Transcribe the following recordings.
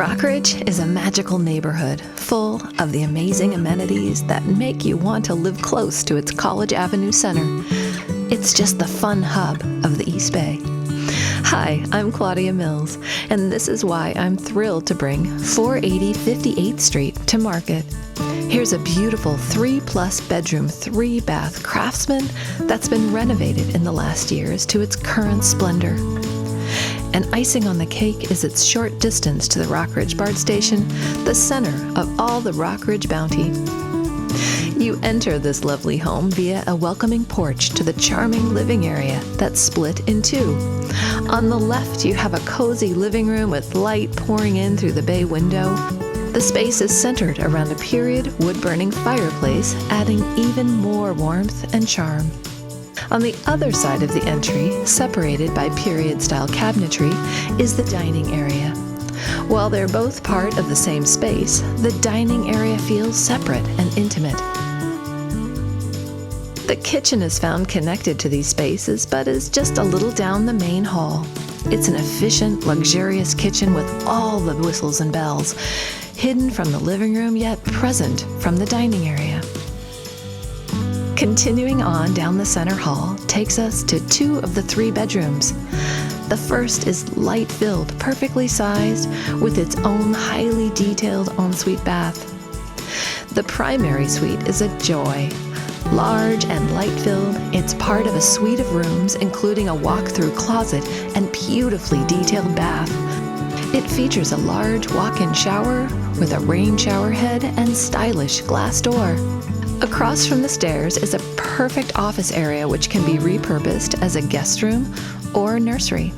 Rockridge is a magical neighborhood full of the amazing amenities that make you want to live close to its College Avenue center. It's just the fun hub of the East Bay. Hi, I'm Claudia Mills, and this is why I'm thrilled to bring 480 58th Street to market. Here's a beautiful 3+ bedroom, 3-bath Craftsman that's been renovated in the last years to its current splendor. And icing on the cake is its short distance to the Rockridge BART station, the center of all the Rockridge bounty. You enter this lovely home via a welcoming porch to the charming living area that's split in two. On the left, you have a cozy living room with light pouring in through the bay window. The space is centered around a period wood-burning fireplace, adding even more warmth and charm. On the other side of the entry, separated by period-style cabinetry, is the dining area. While they're both part of the same space, the dining area feels separate and intimate. The kitchen is found connected to these spaces, but is just a little down the main hall. It's an efficient, luxurious kitchen with all the whistles and bells, hidden from the living room yet present from the dining area. Continuing on down the center hall takes us to 2 of the 3 bedrooms. The first is light-filled, perfectly sized, with its own highly detailed ensuite bath. The primary suite is a joy. Large and light-filled, it's part of a suite of rooms including a walk-through closet and beautifully detailed bath. It features a large walk-in shower with a rain shower head and stylish glass door. Across from the stairs is a perfect office area which can be repurposed as a guest room or nursery.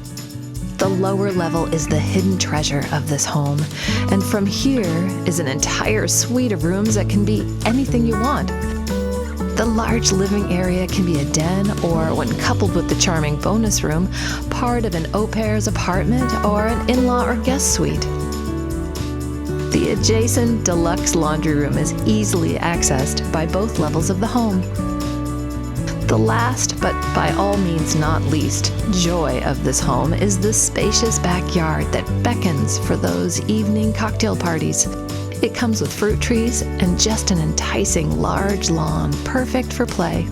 The lower level is the hidden treasure of this home, and from here is an entire suite of rooms that can be anything you want. The large living area can be a den or, when coupled with the charming bonus room, part of an au pair's apartment or an in-law or guest suite. The adjacent deluxe laundry room is easily accessed by both levels of the home. The last, but by all means not least, joy of this home is the spacious backyard that beckons for those evening cocktail parties. It comes with fruit trees and just an enticing large lawn, perfect for play.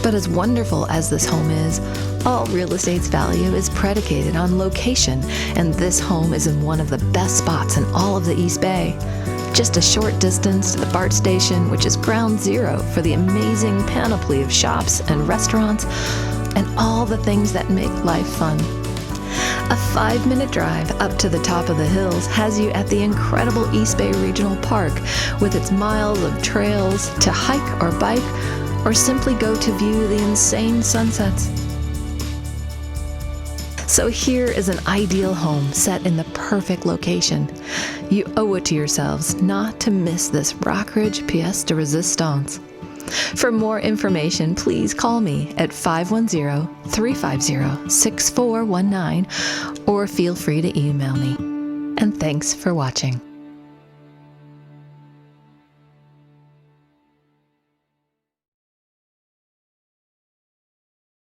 But as wonderful as this home is, all real estate's value is predicated on location, and this home is in one of the best spots in all of the East Bay. Just a short distance to the BART station, which is ground zero for the amazing panoply of shops and restaurants and all the things that make life fun. A 5-minute drive up to the top of the hills has you at the incredible East Bay Regional Park with its miles of trails to hike or bike, or simply go to view the insane sunsets. So here is an ideal home set in the perfect location. You owe it to yourselves not to miss this Rockridge pièce de résistance. For more information, please call me at 510-350-6419 or feel free to email me. And thanks for watching.